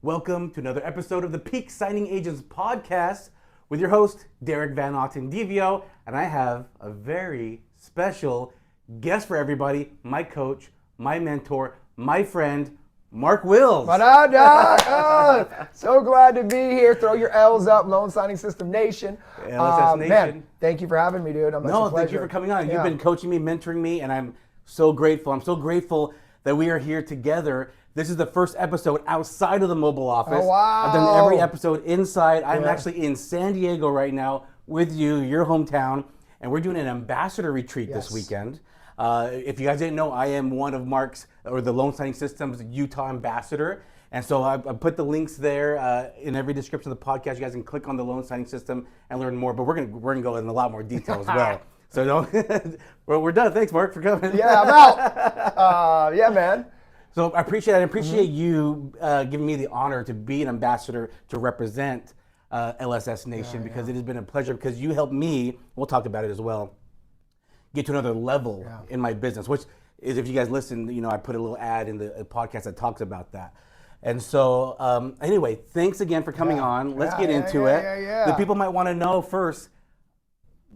Welcome to another episode of the Peak Signing Agents Podcast with your host, Derek Van Otten Divio, and I have a very special guest for everybody, my coach, my mentor, my friend, Mark Wills. What up, Doc? So glad to be here. Throw your L's up, Loan Signing System Nation. LSS Nation. Man, thank you for having me, dude. Thank you for coming on. You've been coaching me, mentoring me, and I'm so grateful. I'm so grateful that we are here together. This is the first episode outside of the mobile office. Oh, wow. I've done every episode inside. I'm actually in San Diego right now with you, your hometown, and we're doing an ambassador retreat this weekend. If you guys didn't know, I am one of Mark's, or the Loan Signing System's Utah ambassador. And so I put the links there in every description of the podcast. You guys can click on the Loan Signing System and learn more, but we're gonna go in a lot more detail as well. So don't, we're done. Thanks, Mark, for coming. Yeah, I'm out. Yeah, man. So I appreciate it. I appreciate you giving me the honor to be an ambassador to represent LSS Nation because it has been a pleasure because you helped me, we'll talk about it as well, get to another level in my business, which is, if you guys listen, you know, I put a little ad in the podcast that talks about that. And so anyway, thanks again for coming on. Let's get into it. The people might want to know first,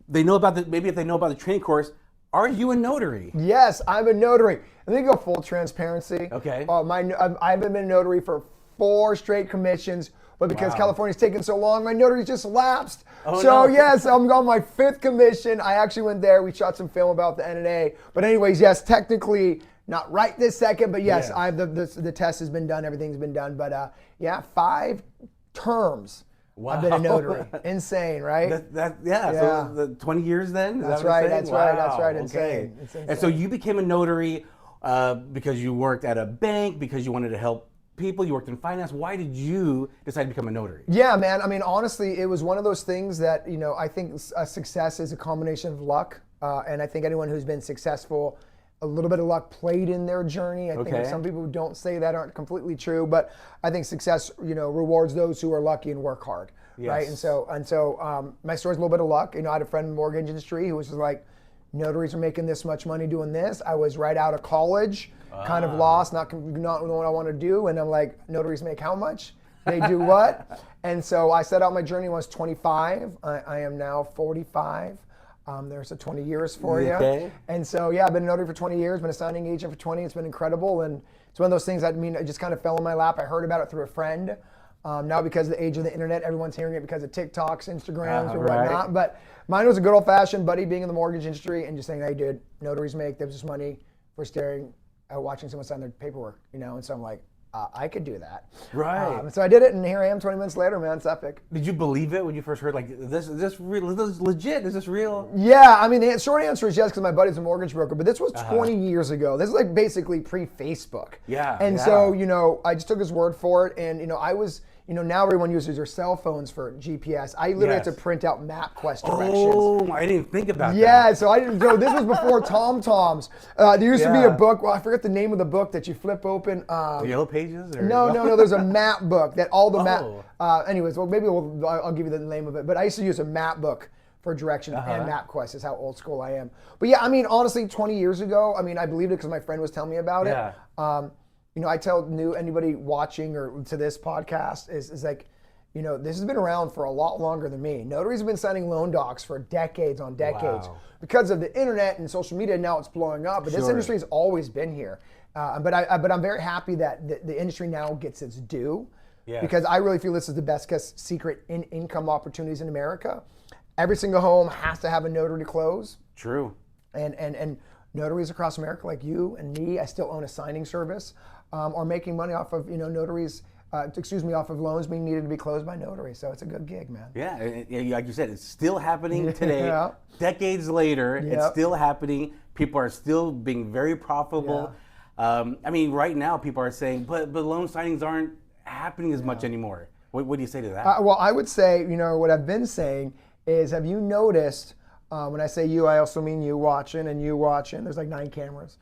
they know about maybe if they know about the training course, are you a notary? Yes, I'm a notary. Let me go full transparency. Okay. I haven't been a notary for 4 straight commissions, but because California's taken so long, my notary just lapsed. Yes, I'm on my 5th commission. I actually went there. We shot some film about the NNA. But anyways, yes, technically not right this second, but yes, the test has been done. Everything's been done. But 5 terms. Wow. I've been a notary. Insane, right? So the 20 years then? That's right. Insane. It's insane. And so you became a notary because you worked at a bank, because you wanted to help people, you worked in finance. Why did you decide to become a notary? Yeah, man. I mean, honestly, it was one of those things that, you know, I think success is a combination of luck. And I think anyone who's been successful, a little bit of luck played in their journey. I think some people who don't say that aren't completely true, but I think success, you know, rewards those who are lucky and work hard, right? And so my story's a little bit of luck. You know, I had a friend in the mortgage industry who was just like, notaries are making this much money doing this. I was right out of college, kind of lost, not knowing what I want to do, and I'm like, notaries make how much? They do what? And so I set out my journey when I was 25. I am now 45. There's a 20 years for you. And so, I've been a notary for 20 years, been a signing agent for 20. It's been incredible. And it's one of those things that, it just kind of fell in my lap. I heard about it through a friend. Now because of the age of the internet, everyone's hearing it because of TikToks, Instagrams, or whatnot. But mine was a good old fashioned buddy being in the mortgage industry and just saying, hey, dude, notaries make this money for staring at watching someone sign their paperwork, you know? And so I'm like, I could do that. Right. So I did it, and here I am 20 minutes later, man. It's epic. Did you believe it when you first heard, like, is this real? Is this legit? Is this real? Yeah, I mean, the short answer is yes, because my buddy's a mortgage broker, but this was 20 years ago. This is like basically pre-Facebook. So, you know, I just took his word for it, and, you know, now everyone uses their cell phones for GPS. I literally had to print out MapQuest directions. Oh, I didn't even think about that. Yeah, so I didn't know. This was before TomToms. There used to be a book. Well, I forget the name of the book that you flip open. The Yellow Pages? Or? No. There's a map book that all the map. Anyways, well, maybe I'll give you the name of it. But I used to use a map book for directions and MapQuest is how old school I am. But yeah, I mean, honestly, 20 years ago, I mean, I believed it because my friend was telling me about it. You know, I tell anybody watching or to this podcast is like, you know, this has been around for a lot longer than me. Notaries have been signing loan docs for decades on decades. Because of the internet and social media. Now it's blowing up, but this industry has always been here. But I'm very happy that the industry now gets its due, because I really feel this is the best secret income opportunities in America. Every single home has to have a notary to close. True. And notaries across America, like you and me, I still own a signing service, are making money off of, you know, notaries. Off of loans being needed to be closed by notaries. So it's a good gig, man. Yeah, like you said, it's still happening today. Decades later, it's still happening. People are still being very profitable. I mean, right now, people are saying, but loan signings aren't happening as much anymore. What do you say to that? Well, I would say, you know, what I've been saying is, have you noticed, when I say you, I also mean you watching and you watching. There's like 9 cameras.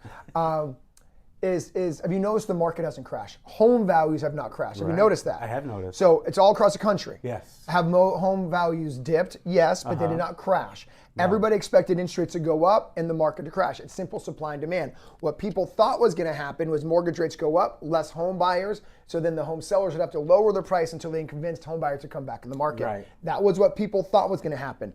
is have you noticed the market hasn't crashed? Home values have not crashed. Have you noticed that? I have noticed. So it's all across the country. Yes. Have home values dipped? Yes, but they did not crash. No. Everybody expected interest rates to go up and the market to crash. It's simple supply and demand. What people thought was going to happen was mortgage rates go up, less home buyers, so then the home sellers would have to lower their price until they convinced home buyers to come back in the market. Right. That was what people thought was going to happen.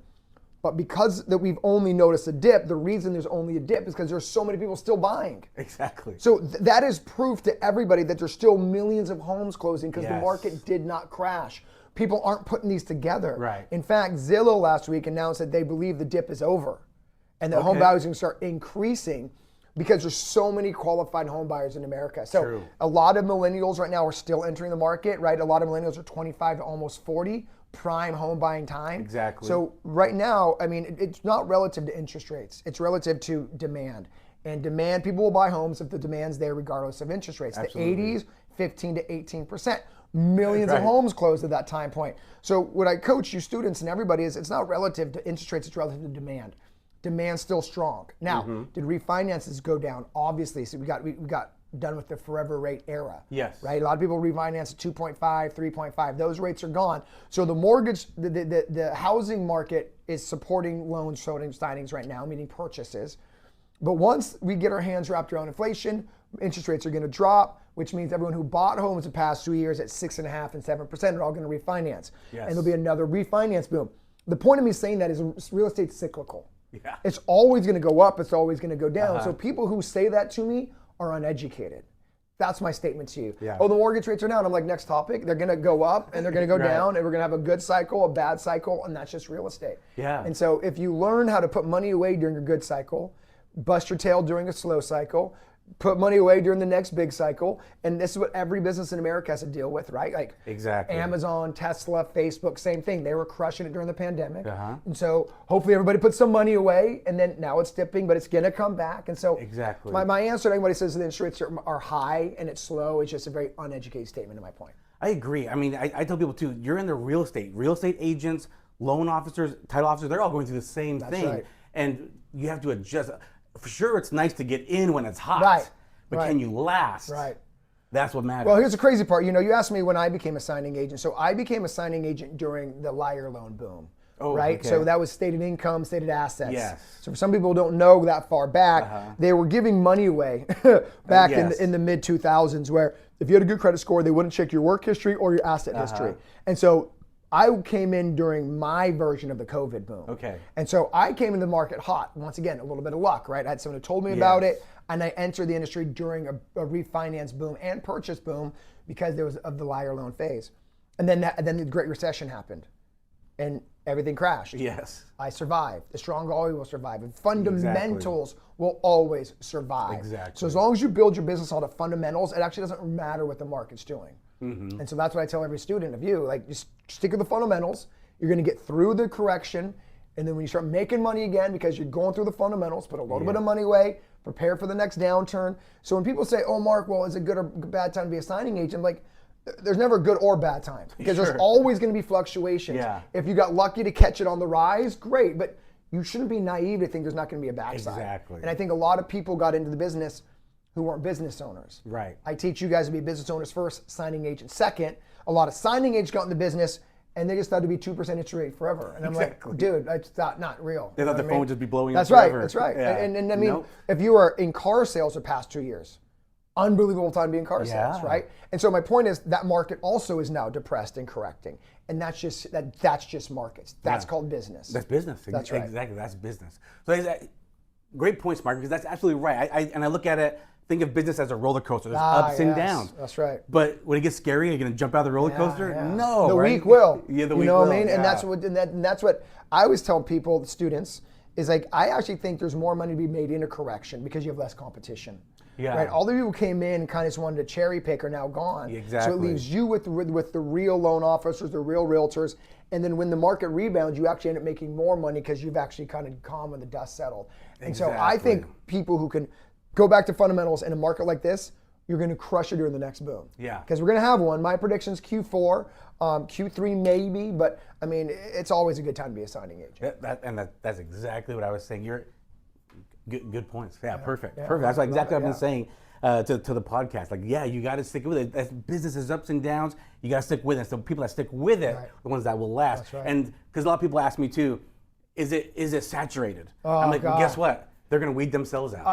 But because that we've only noticed a dip, the reason there's only a dip is because there's so many people still buying. Exactly. So that is proof to everybody that there's still millions of homes closing because the market did not crash. People aren't putting these together. Right. In fact, Zillow last week announced that they believe the dip is over and that home values are going to start increasing because there's so many qualified home buyers in America. So a lot of millennials right now are still entering the market, right? A lot of millennials are 25 to almost 40. Prime home buying time. Exactly. So right now, I mean, it's not relative to interest rates. It's relative to demand. And demand, people will buy homes if the demand's there regardless of interest rates. Absolutely. The 80s, 15 to 18%. Millions of homes closed at that time point. So what I coach you students and everybody is it's not relative to interest rates, it's relative to demand. Demand's still strong. Now, did refinances go down? Obviously. So we got done with the forever rate era. Yes. Right? A lot of people refinance at 2.5, 3.5. Those rates are gone. So the mortgage, the housing market is supporting loan signings right now, meaning purchases. But once we get our hands wrapped around inflation, interest rates are going to drop, which means everyone who bought homes the past 2 years at 6.5% and 7% are all going to refinance. Yes. And there'll be another refinance boom. The point of me saying that is real estate's cyclical. Yeah. It's always going to go up. It's always going to go down. So people who say that to me are uneducated. That's my statement to you. Yeah. Oh, the mortgage rates are down. I'm like, next topic. They're going to go up and they're going to go down, and we're going to have a good cycle, a bad cycle, and that's just real estate. Yeah. And so if you learn how to put money away during a good cycle, bust your tail during a slow cycle, put money away during the next big cycle, and this is what every business in America has to deal with, right? Like exactly. Amazon, Tesla, Facebook, same thing. They were crushing it during the pandemic. And so hopefully everybody puts some money away, and then now it's dipping, but it's going to come back. And so exactly. my answer to anybody says the interest rates are high and it's slow is just a very uneducated statement to my point. I agree. I mean, I tell people too, you're in the real estate agents, loan officers, title officers, they're all going through the same thing. Right. And you have to adjust. For sure, it's nice to get in when it's hot. Right. But can you last? Right. That's what matters. Well, here's the crazy part. You know, you asked me when I became a signing agent. So I became a signing agent during the liar loan boom. Right? Okay. So that was stated income, stated assets. Yes. So for some people who don't know that far back, they were giving money away back in the mid 2000s where if you had a good credit score, they wouldn't check your work history or your asset history. And so I came in during my version of the COVID boom. Okay. And so I came into the market hot. Once again, a little bit of luck, right? I had someone who told me about it, and I entered the industry during a refinance boom and purchase boom because there was of the liar loan phase. And then the Great Recession happened, and everything crashed. Yes. I survived. The strong always will survive. And fundamentals will always survive. Exactly. So as long as you build your business on the fundamentals, it actually doesn't matter what the market's doing. And so that's what I tell every student of you, like just stick with the fundamentals. You're going to get through the correction. And then when you start making money again, because you're going through the fundamentals, put a little bit of money away, prepare for the next downturn. So when people say, oh, Mark, well, is it good or bad time to be a signing agent? I'm like, there's never a good or bad time because there's always going to be fluctuations. Yeah. If you got lucky to catch it on the rise, great. But you shouldn't be naive to think there's not going to be a backside. Exactly. And I think a lot of people got into the business who weren't business owners. Right. I teach you guys to be business owners first, signing agents second. A lot of signing agents got in the business and they just thought to be 2% interest rate forever. And I'm like, dude, that's not real. They thought the phone would just be blowing That's up forever. Right, that's right. Yeah. And I mean, if you were in car sales the past 2 years, unbelievable time to be in car sales, right? And so my point is that market also is now depressed and correcting. And that's just markets. That's called business. That's business. That's right. Exactly, that's business. So great points, Mark, because that's absolutely right. I look at it, think of business as a roller coaster. There's ups and downs. That's right. But when it gets scary, you're going to jump out of the roller coaster? No, the right? weak will. Yeah, the weak weak will. will. You know what I mean? Yeah. And that's what I always tell people, the students, is like I actually think there's more money to be made in a correction because you have less competition. Yeah. Right. All the people who came in and kind of just wanted to cherry pick are now gone. Exactly. So it leaves you with the real loan officers, the real realtors, and then when the market rebounds, you actually end up making more money because you've actually kind of calmed when the dust settled. And so I think people who can go back to fundamentals in a market like this, you're going to crush it during the next boom. Yeah. Because we're going to have one. My prediction's Q4, Q3 maybe, but I mean, it's always a good time to be a signing agent. That's exactly what I was saying. You're good points. Yeah, perfect. Perfect. That's exactly what I've been saying. to the podcast. Like, yeah, you got to stick with it. As business is ups and downs, you got to stick with it. So people that stick with it, are the ones that will last. That's right. And because a lot of people ask me too, is it saturated? Oh, I'm like, God. well, guess what? They're gonna weed themselves out.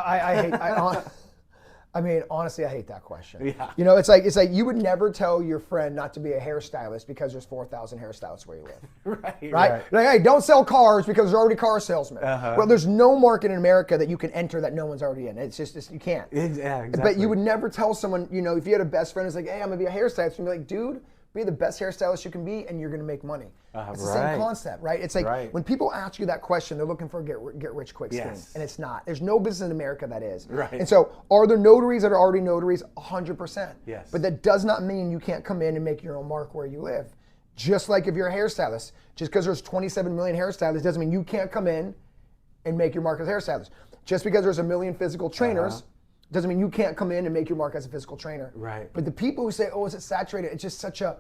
Honestly, I hate that question. Yeah. You know, it's like you would never tell your friend not to be a hairstylist because there's 4,000 hairstylists where you live. Right? Like, hey, don't sell cars because there's already car salesmen. Well, there's no market in America that you can enter that no one's already in. It's just you can't. Yeah, exactly. But you would never tell someone, you know, if you had a best friend who's like, hey, I'm gonna be a hairstylist, you'd be like, dude, be the best hairstylist you can be, and you're gonna make money. It's the same concept, right? It's like when people ask you that question, they're looking for a get rich quick scheme, and it's not. There's no business in America that is. Right. And so, are there notaries that are already notaries? 100%. Yes. But that does not mean you can't come in and make your own mark where you live. Just like if you're a hairstylist, just because there's 27 million hairstylists doesn't mean you can't come in and make your mark as a hairstylist. Just because there's a million physical trainers doesn't mean you can't come in and make your mark as a physical trainer. Right. But the people who say, oh, is it saturated? It's just such a,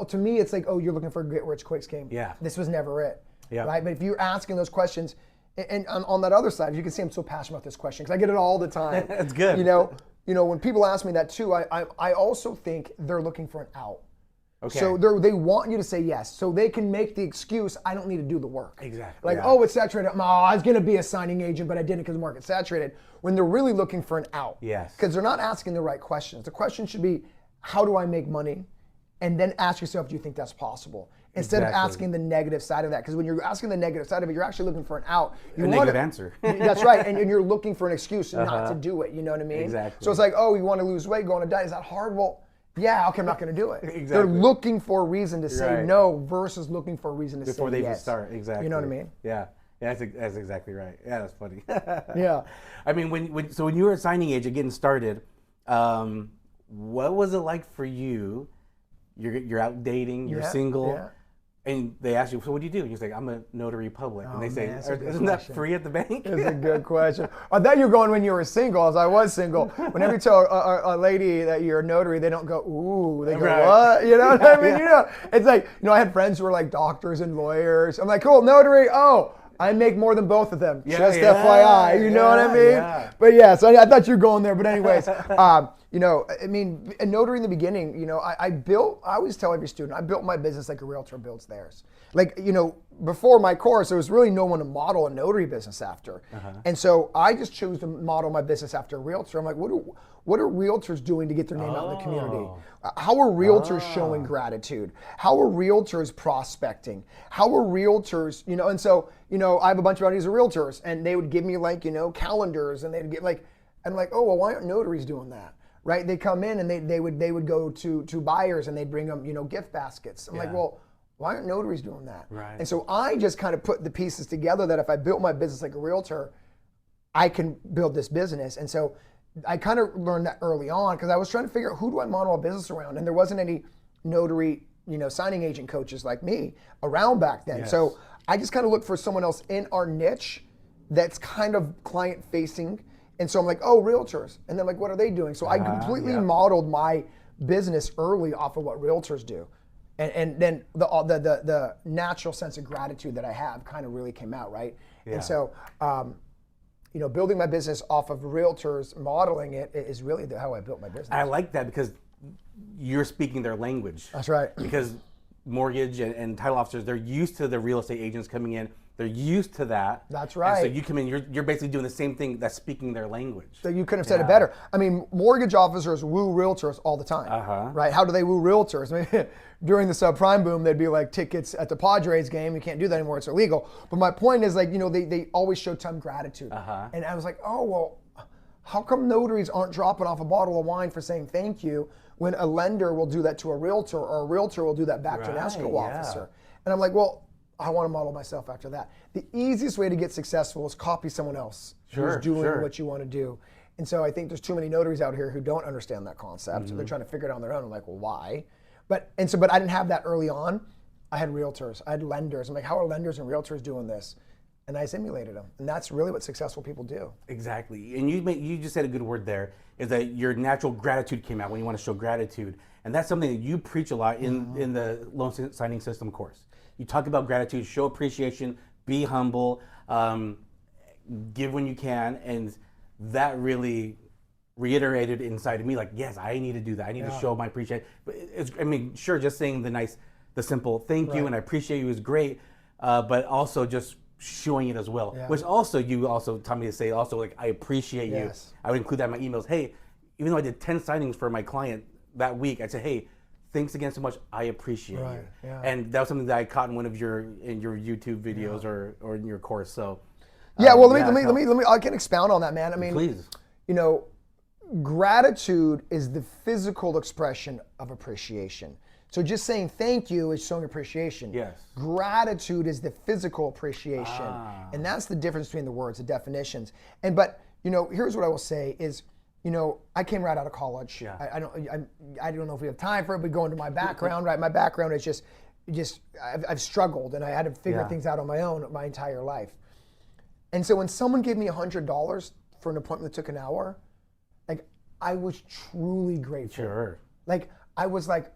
to me, it's like, oh, you're looking for a get rich quick scheme. Yeah. This was never it. Yeah. Right. But if you're asking those questions, and on that other side, you can see I'm so passionate about this question because I get it all the time. That's good. You know, when people ask me that too, I also think they're looking for an out. Okay. So they want you to say yes, so they can make the excuse, I don't need to do the work. Exactly. Like, oh, it's saturated. Oh, I was going to be a signing agent, but I didn't because the market's saturated. When they're really looking for an out. Yes. Because they're not asking the right questions. The question should be, how do I make money? And then ask yourself, do you think that's possible? Instead of asking the negative side of that. Because when you're asking the negative side of it, you're actually looking for an out. A negative answer. That's right. And you're looking for an excuse not to do it. You know what I mean? Exactly. So it's like, oh, you want to lose weight, go on a diet. Is that hard? Well, yeah, okay, I'm not going to do it. Exactly. They're looking for a reison to say no versus looking for a reason to before say they yes. even start. Exactly. You know what I mean? Yeah. Yeah, that's exactly right. Yeah, that's funny. Yeah. I mean, when you were a signing agent getting started, what was it like for you? You're out dating, you're single, and they ask you, so what do you do? And you say, I'm a notary public. And they say, isn't that free at the bank? That's a good question. I thought you were going when you were single, as I was single. Whenever you tell a lady that you're a notary, they don't go, ooh, they go, what? You know what I mean? You know, it's like, you know, I had friends who were like doctors and lawyers. I'm like, cool, notary, oh, I make more than both of them. Just FYI, you know what I mean? Yeah. But yeah, so I thought you were going there. But anyways, you know, I mean, a notary in the beginning, you know, I always tell every student, I built my business like a realtor builds theirs. Like, you know, before my course, there was really no one to model a notary business after. And so I just chose to model my business after a realtor. I'm like, what are realtors doing to get their name out in the community? How are realtors showing gratitude? How are realtors prospecting? How are realtors, you know, and so, you know, I have a bunch of buddies who are realtors, and they would give me like, you know, calendars, and they'd get like, I'm like, oh, well, why aren't notaries doing that? Right? They come in and they would go to buyers and they'd bring them, you know, gift baskets. I'm like, well, why aren't notaries doing that? Right. And so I just kind of put the pieces together that if I built my business like a realtor, I can build this business. And so I kind of learned that early on because I was trying to figure out who do I model a business around, and there wasn't any notary, you know, signing agent coaches like me around back then. So I just kind of looked for someone else in our niche that's kind of client facing. And so I'm like, oh, realtors. And then like, what are they doing? So I completely modeled my business early off of what realtors do. And then the natural sense of gratitude that I have kind of really came out, right? And so, you know, building my business off of realtors, modeling it is really how I built my business. I like that because you're speaking their language. That's right. Because mortgage and title officers, they're used to the real estate agents coming in. They're used to that. That's right. And so you come in, you're basically doing the same thing that's speaking their language. So you couldn't have said it better. I mean, mortgage officers woo realtors all the time, right? How do they woo realtors? I mean, during the subprime boom, they'd be like tickets at the Padres game. You can't do that anymore. It's illegal. But my point is, like, you know, they always show some gratitude. And I was like, oh, well, how come notaries aren't dropping off a bottle of wine for saying thank you when a lender will do that to a realtor, or a realtor will do that back to an escrow officer? And I'm like, well, I want to model myself after that. The easiest way to get successful is copy someone else who's doing what you want to do. And so I think there's too many notaries out here who don't understand that concept. They're trying to figure it out on their own. I'm like, well, why? But I didn't have that early on. I had realtors, I had lenders. I'm like, how are lenders and realtors doing this? And I simulated them. And that's really what successful people do. Exactly. And you just said a good word there, is that your natural gratitude came out when you want to show gratitude. And that's something that you preach a lot in the loan signing system course. You talk about gratitude, show appreciation, be humble, give when you can, and that really reiterated inside of me, like, yes, I need to do that. I need to show my appreciation. But sure, just saying the simple thank you and I appreciate you is great, but also just showing it as well. Which also you also taught me to say also, like, I appreciate you. I would include that in my emails. Hey, even though I did 10 signings for my client that week, I'd say, hey, thanks again so much. I appreciate you. And that was something that I caught in one of your YouTube videos or in your course. So well, let me I can expound on that, man. I mean, please. You know, gratitude is the physical expression of appreciation. So just saying thank you is showing appreciation. Yes. Gratitude is the physical appreciation. And that's the difference between the words, the definitions. But you know, here's what I will say is, you know, I came right out of college. I don't know if we have time for it, but going to my background, right? My background is just I've struggled and I had to figure things out on my own my entire life. And so when someone gave me $100 for an appointment that took an hour, like, I was truly grateful. Sure. Like, I was like,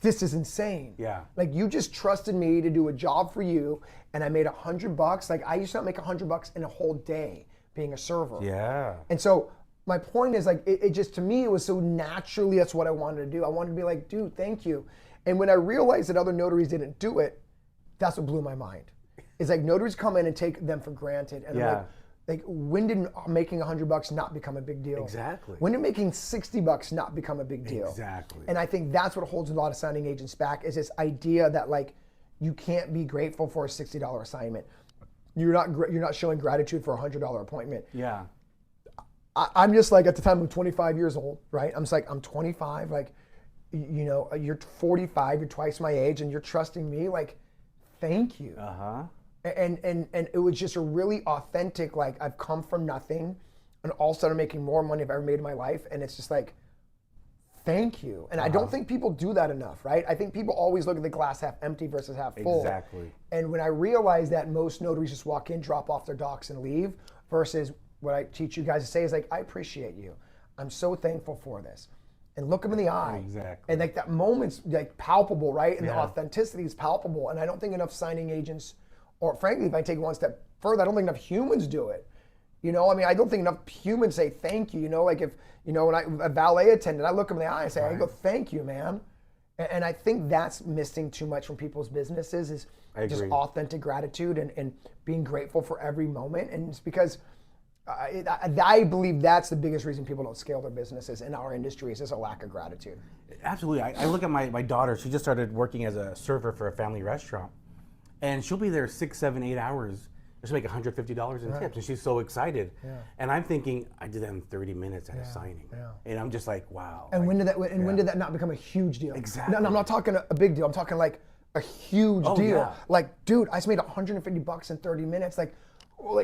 this is insane. Yeah. Like, you just trusted me to do a job for you, and I made $100. Like, I used to not make $100 in a whole day being a server. Yeah. And so my point is, like, it just, to me, it was so naturally, that's what I wanted to do. I wanted to be like, dude, thank you. And when I realized that other notaries didn't do it, that's what blew my mind. It's like notaries come in and take them for granted. And I'm like, when did making $100 not become a big deal? Exactly. When did making $60 not become a big deal? Exactly. And I think that's what holds a lot of signing agents back, is this idea that, like, you can't be grateful for a $60 assignment. You're not showing gratitude for a $100 appointment. Yeah. I'm just like, at the time I'm 25 years old, right? I'm just like, I'm 25, like, you know, you're 45, you're twice my age, and you're trusting me, like, thank you. And it was just a really authentic, like, I've come from nothing and all of a sudden making more money I've ever made in my life. And it's just like, thank you. And I don't think people do that enough, right? I think people always look at the glass half empty versus half full. Exactly. And when I realized that most notaries just walk in, drop off their docs and leave, versus what I teach you guys to say is, like, I appreciate you. I'm so thankful for this. And look them in the eye. Exactly. And, like, that moment's, like, palpable, right? And the authenticity is palpable. And I don't think enough signing agents, or frankly, if I take it one step further, I don't think enough humans do it. You know, I mean, I don't think enough humans say thank you. You know, like, if, you know, when a valet attendant, I look them in the eye and say, I go, thank you, man. And I think that's missing too much from people's businesses, is just authentic gratitude and being grateful for every moment. And it's because I believe that's the biggest reason people don't scale their businesses in our industry, is just a lack of gratitude. Absolutely. I look at my daughter. She just started working as a server for a family restaurant. And she'll be there 6, 7, 8 hours. She'll make $150 in tips, and she's so excited. And I'm thinking, I did that in 30 minutes at a signing, and I'm just like, wow. And when did that? And when did that not become a huge deal? Exactly. No, I'm not talking a big deal. I'm talking like a huge deal. Yeah. Like, dude, I just made $150 in 30 minutes. Like,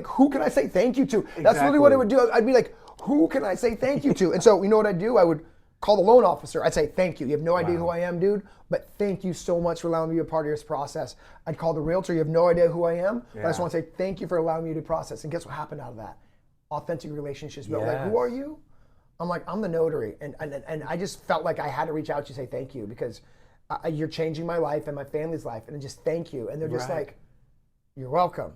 who can I say thank you to? That's really what I would do. I'd be like, who can I say thank you to? And so, you know what I'd do? I would call the loan officer. I'd say, thank you. You have no idea who I am, dude, but thank you so much for allowing me to be a part of this process. I'd call the realtor. You have no idea who I am, but I just want to say thank you for allowing me to process. And guess what happened out of that? Authentic relationships. But like, who are you? I'm like, I'm the notary. And I just felt like I had to reach out to you and say thank you, because you're changing my life and my family's life. And just thank you. And they're just like, you're welcome.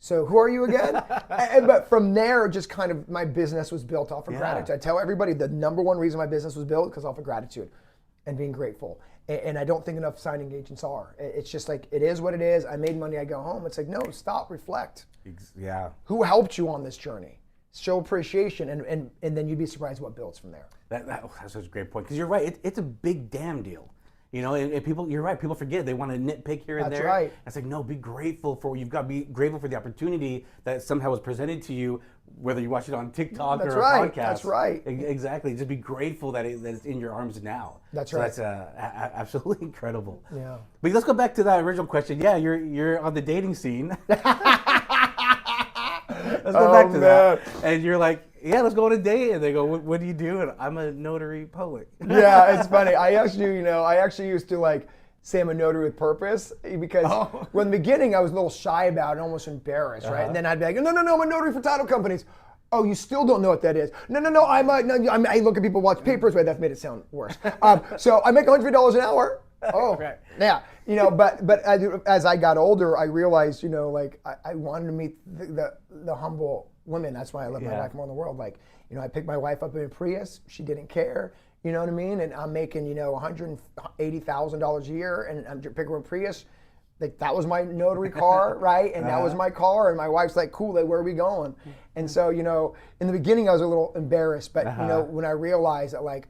So who are you again? But from there, just kind of my business was built off of gratitude. I tell everybody the number one reason my business was built because off of gratitude and being grateful. And I don't think enough signing agents are. It's just like, it is what it is. I made money, I go home. It's like, no, stop, reflect. Yeah. Who helped you on this journey? Show appreciation, and then you'd be surprised what builds from there. That's such a great point, because you're right. It's a big damn deal. You know, and people, you're right, people forget. They want to nitpick here and there. That's right. It's like, no, be grateful for what you've got. Be grateful for the opportunity that somehow was presented to you, whether you watch it on TikTok or a podcast. That's right. Exactly. Just be grateful that it's in your arms now. That's right. That's absolutely incredible. Yeah. But let's go back to that original question. Yeah, you're on the dating scene. Let's go back to that. And you're like, yeah, let's go on a date. And they go, what do you do? And I'm a notary public. Yeah, it's funny. I actually used to like say I'm a notary with purpose, because when in the beginning I was a little shy about it, almost embarrassed, right? And then I'd be like, no, I'm a notary for title companies. Oh, you still don't know what that is? No, I look at people watch papers, but that's made it sound worse. So I make $150 an hour. Oh, right. Yeah. You know, but as I got older, I realized, you know, like I wanted to meet the humble women. That's why I love my wife more than the world. Like, you know, I picked my wife up in a Prius. She didn't care. You know what I mean? And I'm making, you know, $180,000 a year, and I'm picking her a Prius. Like, that was my notary car, right? And that was my car. And my wife's like, cool, like, where are we going? And so, you know, in the beginning I was a little embarrassed, but you know, when I realized that, like,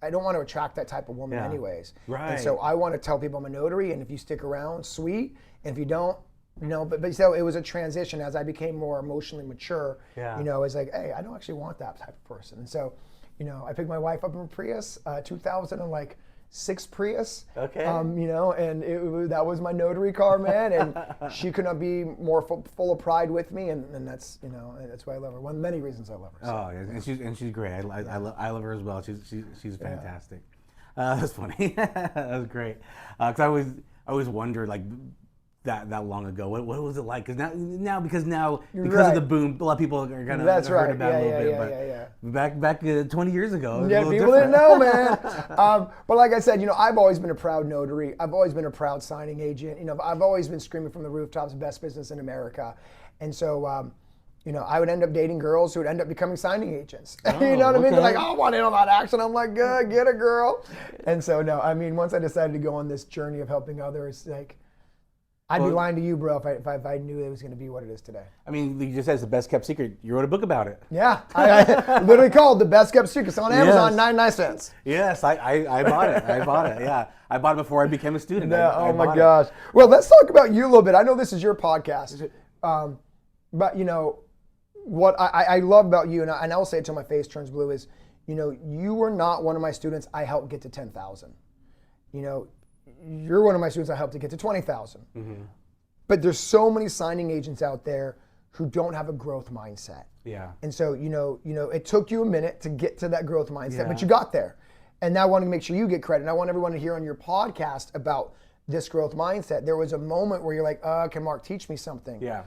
I don't want to attract that type of woman anyways. Right. And so I want to tell people I'm a notary, and if you stick around, sweet. And if you don't, you know, but so it was a transition as I became more emotionally mature. You know, it's like, hey, I don't actually want that type of person. And so, you know, I picked my wife up in a Prius, 2006 Prius. Okay. You know, and that was my notary car, man. And she could not be more full of pride with me, and that's, you know, that's why I love her. One of many reasons I love her. So. Oh, yeah. and she's great. I love her as well. She's fantastic. That's funny. That was great. Because I always wondered, like, that long ago, what was it like? Because now of the boom, a lot of people are gonna heard about it a little bit. But back 20 years ago, yeah, people didn't know, man. But like I said, you know, I've always been a proud notary. I've always been a proud signing agent. You know, I've always been screaming from the rooftops, best business in America. And so, you know, I would end up dating girls who would end up becoming signing agents. You know what I mean? They're like, oh, I want in on that action. I'm like, good, get a girl. And so, no, I mean, once I decided to go on this journey of helping others, like, I'd be lying to you, bro, if I knew it was going to be what it is today. I mean, you just said it's the best kept secret. You wrote a book about it. Yeah, I literally called The Best Kept Secret. It's on Amazon, 99 cents. Yes, I bought it. I bought it. Yeah, I bought it before I became a student. Yeah, oh my gosh. Well, let's talk about you a little bit. I know this is your podcast, but you know what I love about you, and I'll say it till my face turns blue, is, you know, you were not one of my students I helped get to 10,000. You know. You're one of my students I helped to get to 20,000. But there's so many signing agents out there who don't have a growth mindset. Yeah. And so, you know, it took you a minute to get to that growth mindset, but you got there. And now I want to make sure you get credit. And I want everyone to hear on your podcast about this growth mindset. There was a moment where you're like, can Mark teach me something? Yeah.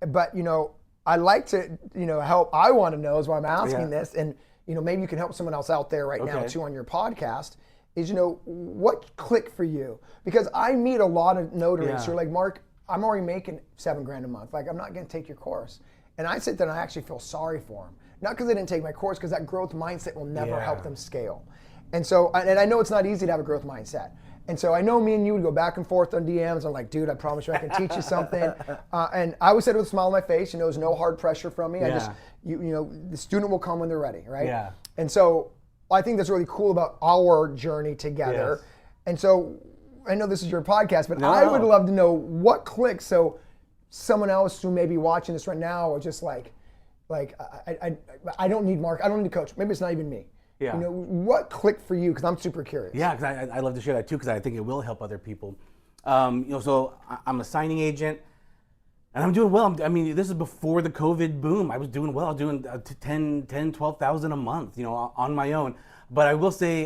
But, you know, I like to, you know, help. I want to know is why I'm asking this. And, you know, maybe you can help someone else out there right now too on your podcast. Is, you know, what clicked for you? Because I meet a lot of notaries who are like, Mark, I'm already making $7,000 a month. Like, I'm not going to take your course. And I sit there and I actually feel sorry for them. Not because they didn't take my course, because that growth mindset will never help them scale. And so, and I know it's not easy to have a growth mindset. And so I know me and you would go back and forth on DMs. I'm like, dude, I promise you I can teach you something. And I always said it with a smile on my face. You know, there's no hard pressure from me. I just, you know, the student will come when they're ready, right? Yeah. And so I think that's really cool about our journey together. And so I know this is your podcast, but I would love to know what clicked so someone else who may be watching this right now or just like I don't need Mark, I don't need a coach. Maybe it's not even me. Yeah. You know, what clicked for you? Because I'm super curious. Yeah, because I love to share that too, because I think it will help other people. You know, so I'm a signing agent. And I'm doing well. I mean, this is before the COVID boom. I was doing well. I was doing 10, 12,000 a month, you know, on my own. But I will say,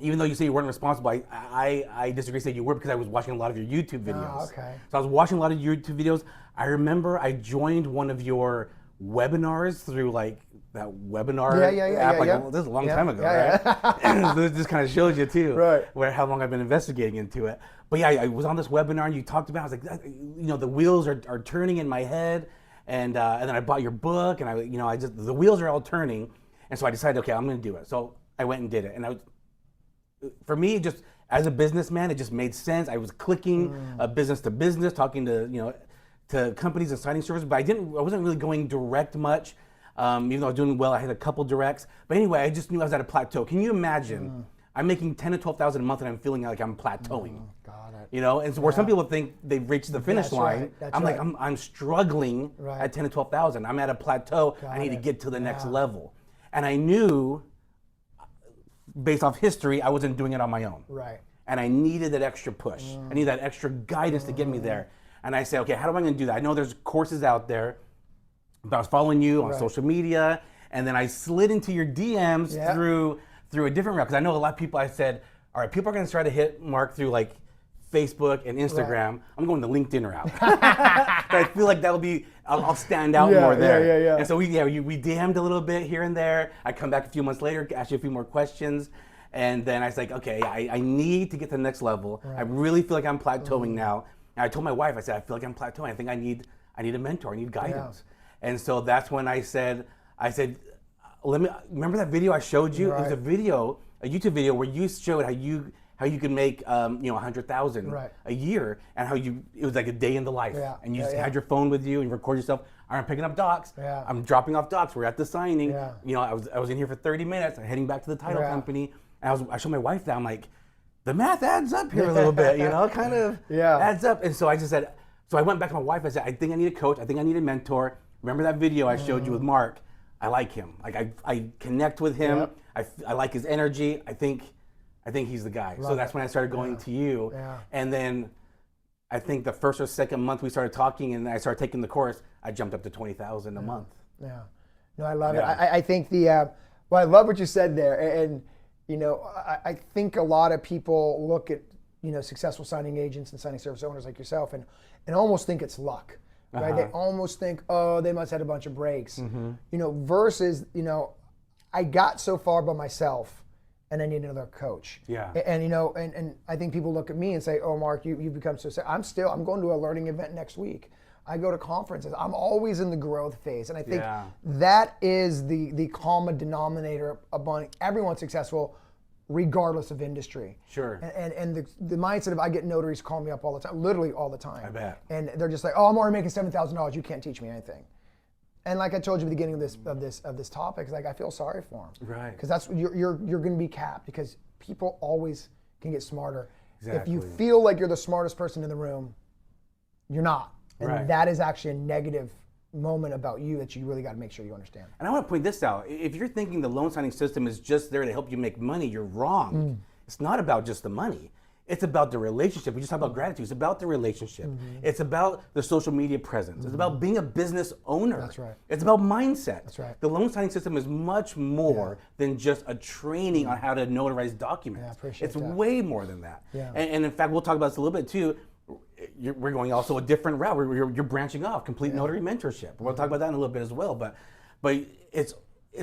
even though you say you weren't responsible, I disagree. Say you were, because I was watching a lot of your YouTube videos. Oh, okay. So I was watching a lot of YouTube videos. I remember I joined one of your webinars through like that webinar app. Well, this is a long time ago, right? This kind of shows you too, how long I've been investigating into it. But yeah, I was on this webinar and you talked about, I was like, you know, the wheels are turning in my head, and then I bought your book, and the wheels are all turning, and so I decided, okay, I'm going to do it. So I went and did it, and for me, just as a businessman, it just made sense. I was clicking business to business, talking to to companies and signing services, but I wasn't really going direct much. Even though I was doing well, I had a couple directs. But anyway, I just knew I was at a plateau. Can you imagine? I'm making 10 to 12,000 a month, and I'm feeling like I'm plateauing. Got it. You know, and so where some people think they've reached the finish line, I'm like, I'm struggling at 10 to 12,000. I'm at a plateau. I need to get to the next level. And I knew, based off history, I wasn't doing it on my own. Right. And I needed that extra push. I needed that extra guidance to get me there. And I said, okay, how am I going to do that? I know there's courses out there. But I was following you on social media, and then I slid into your DMs through a different route, because I know a lot of people. I said, all right, people are going to try to hit Mark through like Facebook and Instagram. I'm going the LinkedIn route. I feel like that'll be, I'll stand out more there. And so we DM'd a little bit here and there. I come back a few months later, ask you a few more questions, and then I was like, okay, I need to get to the next level. I really feel like I'm plateauing now. And I told my wife, I said, I feel like I'm plateauing. I think I need a mentor. I need guidance. And so that's when I said, let me, remember that video I showed you? Right. It was a YouTube video where you showed how you could make 100,000 a year, and it was like a day in the life. Yeah. And you just had your phone with you and you record yourself. I'm picking up docs. Yeah. I'm dropping off docs. We're at the signing. Yeah. I was in here for 30 minutes. I'm heading back to the title company. And I showed my wife that. I'm like, the math adds up here a little bit, it kind of adds up. And so I just said, so I went back to my wife. I said, I think I need a coach. I think I need a mentor. Remember that video I showed you with Mark? I like him. Like I connect with him. I like his energy. I think he's the guy. So that's when I started going to you. And then I think the first or second month we started talking and I started taking the course, I jumped up to 20,000 a month. Yeah. No, I love it. I think well, I love what you said there. And I think a lot of people look at, successful signing agents and signing service owners like yourself and almost think it's luck. Right? They almost think, oh, they must have had a bunch of breaks. Versus, I got so far by myself and I need another coach. Yeah. And I think people look at me and say, oh, Mark, you've become so I'm going to a learning event next week. I go to conferences. I'm always in the growth phase. And I think that is the common denominator among everyone successful, regardless of industry. Sure. And the mindset of I get notaries call me up all the time, literally all the time. I bet. And they're just like, oh, I'm already making $7,000. You can't teach me anything. And like I told you at the beginning of this topic, it's like I feel sorry for them. Right. Because that's you're going to be capped because people always can get smarter. Exactly. If you feel like you're the smartest person in the room, you're not. And that is actually a negative moment about you that you really got to make sure you understand. And I want to point this out. If you're thinking the loan signing system is just there to help you make money, you're wrong. It's not about just the money. It's about the relationship. We just talked about gratitude. It's about the relationship. It's about the social media presence. It's about being a business owner. That's right. It's about mindset. That's right. The loan signing system is much more than just a training on how to notarize documents. Yeah, I appreciate it's that. way more than that. Yeah. And in fact, we'll talk about this a little bit too. We're going also a different route. You're branching off, complete notary mentorship. We'll talk about that in a little bit as well. But it's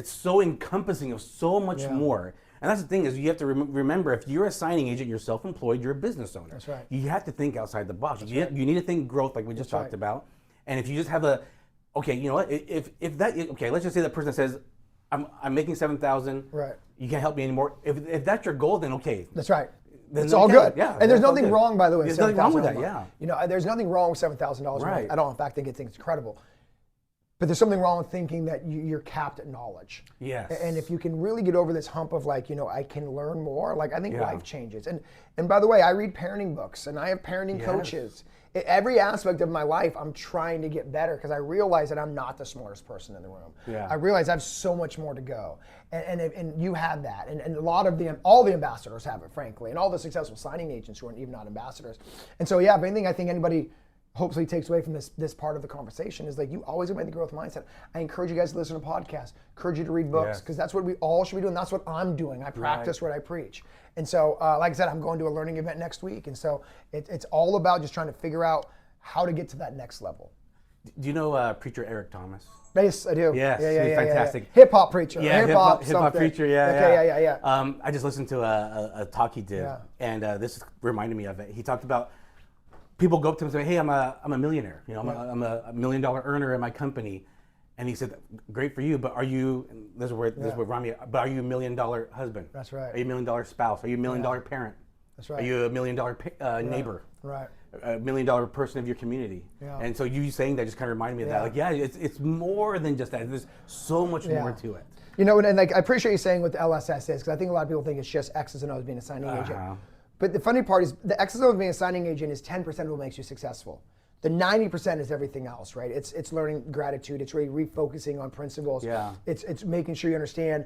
so encompassing of so much more. And that's the thing is you have to remember if you're a signing agent, you're self-employed, you're a business owner. That's right. You have to think outside the box. You need to think growth like we just talked about. And if you just have okay, you know what? Let's just say that person says, I'm making 7,000. Right. You can't help me anymore. If that's your goal, then okay. That's right. Then It's all good. Yeah. And there's nothing wrong, by the way, with There's nothing wrong with that, $7,000. There's nothing wrong with $7,000 Right. at all. In fact, I think it's incredible. But there's something wrong with thinking that you're capped at knowledge. Yes. And if you can really get over this hump of I can learn more, I think life changes. And by the way, I read parenting books and I have parenting coaches. Every aspect of my life, I'm trying to get better because I realize that I'm not the smartest person in the room. Yeah. I realize I have so much more to go. And you have that. And a lot of all the ambassadors have it, frankly, and all the successful signing agents who are even not ambassadors. And so, if anything, I think anybody hopefully takes away from this part of the conversation is you always have the growth mindset. I encourage you guys to listen to podcasts, encourage you to read books, because that's what we all should be doing. That's what I'm doing. I practice what I preach. And so, like I said, I'm going to a learning event next week. And so it's all about just trying to figure out how to get to that next level. Do you know preacher Eric Thomas? Yes, I do. Yes, yeah, he's fantastic. Yeah. Hip hop preacher. Yeah, hip hop preacher. Yeah. I just listened to a talk he did, and this reminded me of it. He talked about people go up to him and say, "Hey, I'm a millionaire. I'm a $1 million earner in my company," and he said, "Great for you, but are you?" And this is where Rami. But are you $1 million husband? That's right. Are you $1 million spouse? Are you $1 million parent? That's right. Are you $1 million neighbor? Right. $1 million person of your community. Yeah. And so you saying that just kind of reminded me of that. It's more than just that. There's so much more to it. And I appreciate you saying what the LSS is, because I think a lot of people think it's just X's and O's being a signing agent. But the funny part is the X's and O's being a signing agent is 10% of what makes you successful. The 90% is everything else, right? It's learning gratitude. It's really refocusing on principles. Yeah. It's making sure you understand,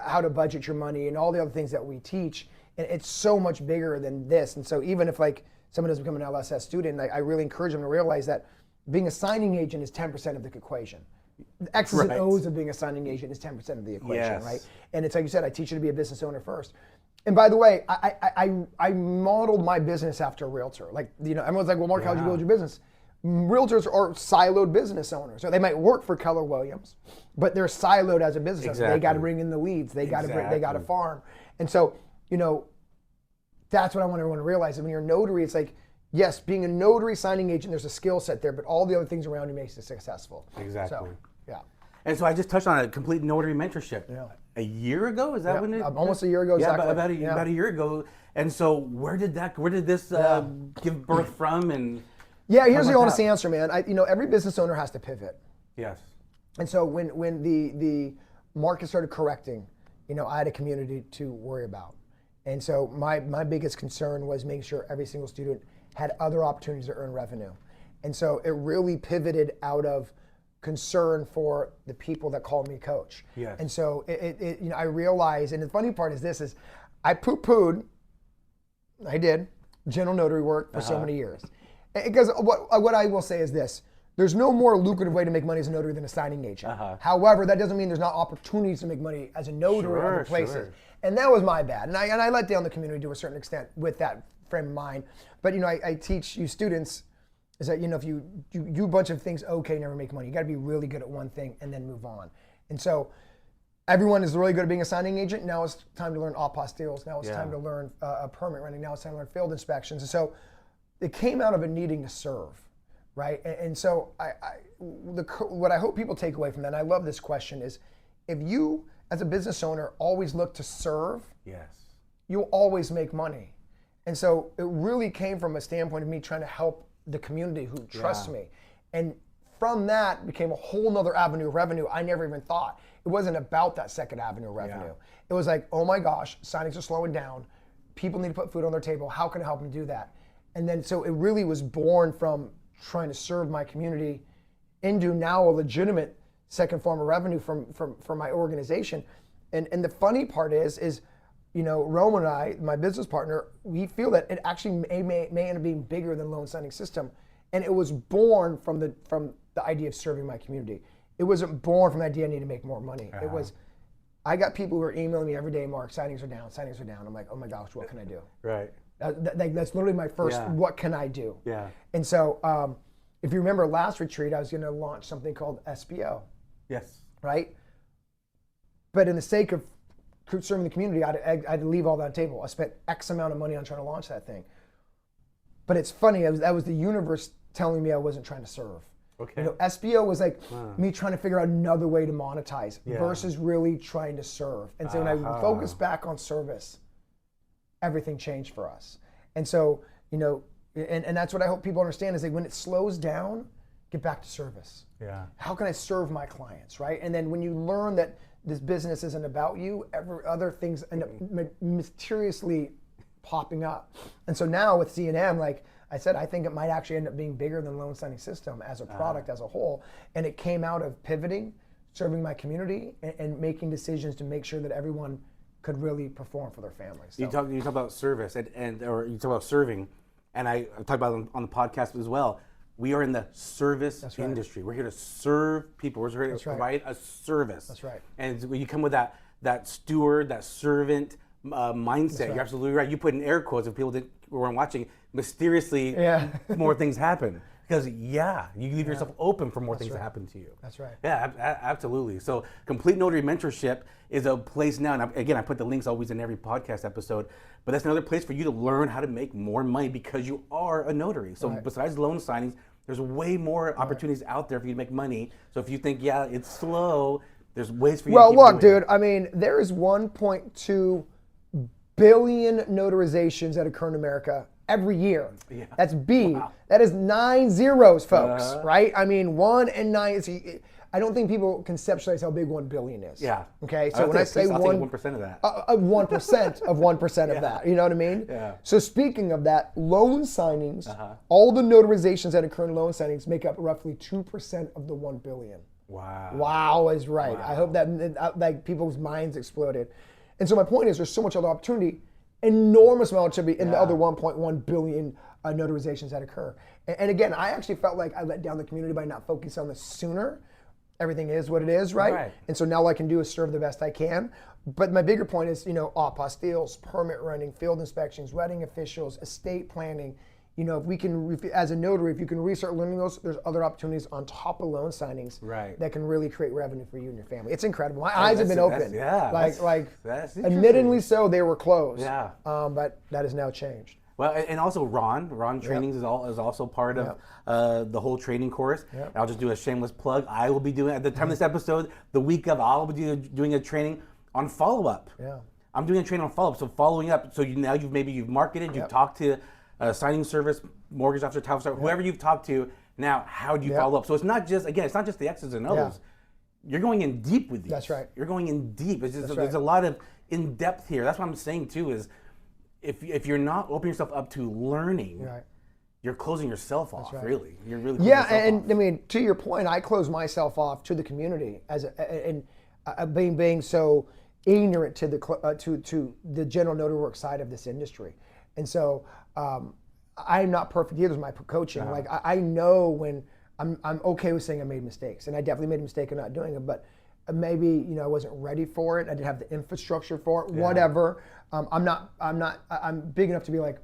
how to budget your money and all the other things that we teach. And it's so much bigger than this. And so even if someone does become an LSS student, I really encourage them to realize that being a signing agent is 10% of the equation. The X's and O's of being a signing agent is 10% of the equation, right? And it's like you said, I teach you to be a business owner first. And by the way, I modeled my business after a realtor. Everyone's like, well, Mark, how'd you build your business? Realtors are siloed business owners. So they might work for Keller Williams, but they're siloed as a business. Exactly. They got to bring in the leads. They got to farm. And so, that's what I want everyone to realize. When you're a notary, it's like yes, being a notary signing agent, there's a skill set there, but all the other things around you makes it successful. Exactly. So, yeah. And so I just touched on a complete notary mentorship. Yeah. A year ago, is that when it? Almost a year ago. Yeah, Exactly. about a year ago. And so where did this give birth from? And yeah, here's the honest answer, man. Every business owner has to pivot. Yes. And so when the market started correcting, I had a community to worry about. And so my biggest concern was making sure every single student had other opportunities to earn revenue. And so it really pivoted out of concern for the people that called me coach. Yes. And so I realized, and the funny part is this, is I poo-pooed, I did, general notary work for so many years. Because what I will say is this, there's no more lucrative way to make money as a notary than a signing agent. However, that doesn't mean there's not opportunities to make money as a notary in other places. Sure. And that was my bad. And I let down the community to a certain extent with that frame of mind. But I teach you students is that if you do a bunch of things, never make money. You got to be really good at one thing and then move on. And so everyone is really good at being a signing agent. Now it's time to learn apostilles. Now it's time to learn permit running. Now it's time to learn field inspections. And so it came out of a needing to serve, right? And so what I hope people take away from that, and I love this question, is if you as a business owner always look to serve, you'll always make money. And so it really came from a standpoint of me trying to help the community who trusts me. And from that became a whole nother avenue of revenue I never even thought. It wasn't about that second avenue of revenue. It was like, oh my gosh, signings are slowing down. People need to put food on their table. How can I help them do that? And then so it really was born from trying to serve my community into now a legitimate second form of revenue from my organization. And the funny part is Rome and I, my business partner, we feel that it actually may end up being bigger than loan signing system. And it was born from the idea of serving my community. It wasn't born from the idea I need to make more money. It was, I got people who are emailing me every day, Mark, signings are down. I'm like, oh my gosh, what can I do? Right. That's literally my first, what can I do? Yeah. And so if you remember last retreat, I was going to launch something called SBO. Yes. Right? But in the sake of serving the community, I had to leave all that on the table. I spent X amount of money on trying to launch that thing. But it's funny, that was the universe telling me I wasn't trying to serve. Okay. SBO was like me trying to figure out another way to monetize versus really trying to serve. And so when I focused back on service, everything changed for us. And so, and that's what I hope people understand is that when it slows down, get back to service. Yeah. How can I serve my clients, right? And then when you learn that this business isn't about you, other things end up mysteriously popping up. And so now with C&M, like I said, I think it might actually end up being bigger than loan signing system as a product as a whole. And it came out of pivoting, serving my community, and making decisions to make sure that everyone could really perform for their families. So. You talk about service or you talk about serving, and I talk about it on the podcast as well. We are in the service industry. We're here to serve people. We're here to provide a service. That's right. And when you come with that steward, that servant mindset, you're absolutely right. You put in air quotes if people weren't watching. Mysteriously, more things happen because you leave yourself open for more things to happen to you. That's right. Yeah, absolutely. So, Complete Notary Mentorship is a place now, and again, I put the links always in every podcast episode. But that's another place for you to learn how to make more money because you are a notary. So besides loan signings, there's way more opportunities out there for you to make money. So if you think, it's slow, there's ways for you to keep look, doing dude, I mean, there is 1.2 billion notarizations that occur in America every year. Yeah. That's B. Wow. That is 9 zeros, folks, right? I mean, 1 and 9. I don't think people conceptualize how big 1 billion is. Yeah. Okay. So when I say 1% of that. 1% of 1% of that. You know what I mean? Yeah. So speaking of that, loan signings, all the notarizations that occur in loan signings make up roughly 2% of the 1 billion. Wow. Wow is right. Wow. I hope that like people's minds exploded. And so my point is, there's so much other opportunity, enormous amount to be in the other 1.1 billion notarizations that occur. And again, I actually felt like I let down the community by not focusing on this sooner. Everything is what it is, right? And so now all I can do is serve the best I can. But my bigger point is, apostilles, permit running, field inspections, wedding officials, estate planning. If we can, as a notary, if you can restart learning those, there's other opportunities on top of loan signings that can really create revenue for you and your family. It's incredible. My eyes have been open. That's admittedly so, they were closed. Yeah. But that has now changed. Well, and also Ron Trainings is also part of the whole training course. Yep. I'll just do a shameless plug. I will be doing, at the time of this episode, the week of, I'll be doing a training on follow-up. Yeah. I'm doing a training on follow-up, so following up. So now you've marketed, you've talked to a signing service, mortgage officer, title officer, whoever you've talked to. Now, how do you follow up? So it's not just the X's and O's. Yeah. You're going in deep with these. That's right. You're going in deep. It's just, That's there's right. a lot of in depth here. That's what I'm saying too. Is if you're not opening yourself up to learning, Right. you're closing yourself off. right. Really, you're really closing yourself And off. I mean, to your point, I close myself off to the community being so ignorant to the general notary work side of this industry, and so I'm not perfect either with my coaching. Like I know when I'm okay with saying I made mistakes, and I definitely made a mistake of not doing it, but maybe I wasn't ready for it. I didn't have the infrastructure for it. Whatever. I'm big enough to be like,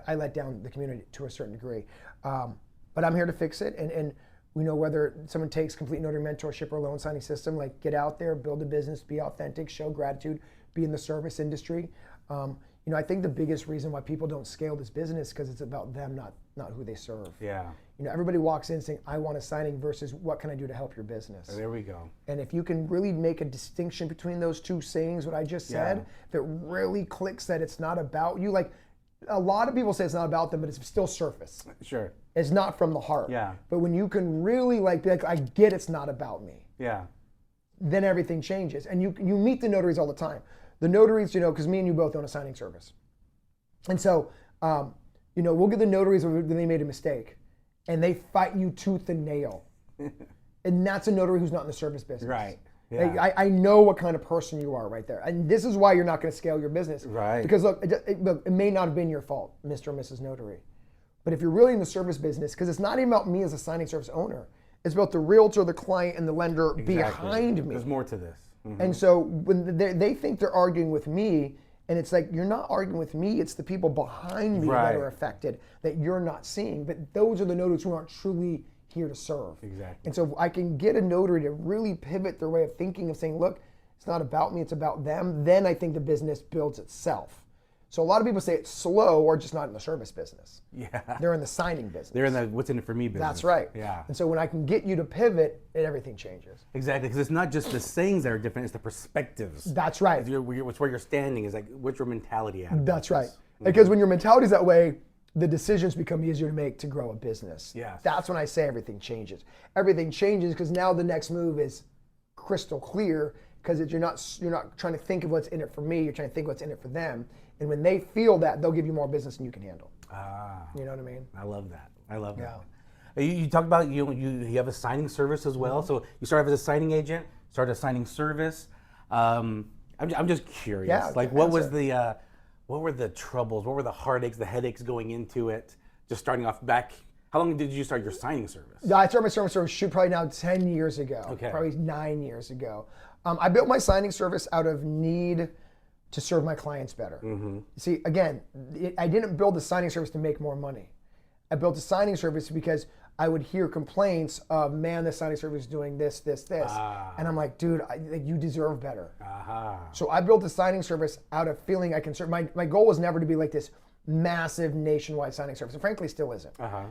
I let down the community to a certain degree, but I'm here to fix it. And whether someone takes complete notary mentorship or loan signing system, like get out there, build a business, be authentic, show gratitude, be in the service industry. I think the biggest reason why people don't scale this business is because it's about them, not who they serve. Yeah. Everybody walks in saying, I want a signing versus what can I do to help your business? There we go. And if you can really make a distinction between those two sayings, what I just said, if it really clicks that it's not about you, like a lot of people say it's not about them, but it's still surface. Sure. It's not from the heart. Yeah. But when you can really be like, I get it's not about me, Yeah. then everything changes. And you meet the notaries all the time. The notaries, because me and you both own a signing service. And so, we'll get the notaries when they made a mistake and they fight you tooth and nail. And that's a notary who's not in the service business. Right. Like, Yeah. I know what kind of person you are right there. And this is why you're not going to scale your business. Right. Because look, it may not have been your fault, Mr. or Mrs. Notary. But if you're really in the service business, because it's not even about me as a signing service owner, it's about the realtor, the client, and the lender behind me. There's more to this. Mm-hmm. And so when they think they're arguing with me, and it's like, you're not arguing with me, it's the people behind me that are affected that you're not seeing. But those are the notaries who aren't truly here to serve. Exactly. And so I can get a notary to really pivot their way of thinking of saying, look, it's not about me, it's about them. Then I think the business builds itself. So a lot of people say it's slow or just not in the service business. Yeah. They're in the signing business. They're in the what's in it for me business. That's right. Yeah. And so when I can get you to pivot, everything changes. Exactly, because it's not just the sayings that are different; it's the perspectives. That's right. It's where you're standing. Is like what's your mentality at? That's right. Because when your mentality is that way, the decisions become easier to make to grow a business. Yes. That's when I say everything changes. Everything changes because now the next move is crystal clear because you're not trying to think of what's in it for me. You're trying to think what's in it for them. And when they feel that, they'll give you more business than you can handle. Ah. You know what I mean? I love that. I love Yeah. that. You talked about you have a signing service as well. Mm-hmm. So you started as a signing agent, started a signing service. I'm just curious. Yeah, Like what were the troubles? What were the heartaches, the headaches going into it? Just starting off back. How long did you start your signing service? Yeah, I started my service probably now 10 years ago. Okay. Probably 9 years ago. I built my signing service out of need to serve my clients better. Mm-hmm. See, again, I didn't build a signing service to make more money. I built a signing service because I would hear complaints of, man, the signing service is doing this. And I'm like, dude, you deserve better. Aha. So I built a signing service out of feeling I can serve. My goal was never to be like this massive nationwide signing service, and frankly still isn't. Uh-huh.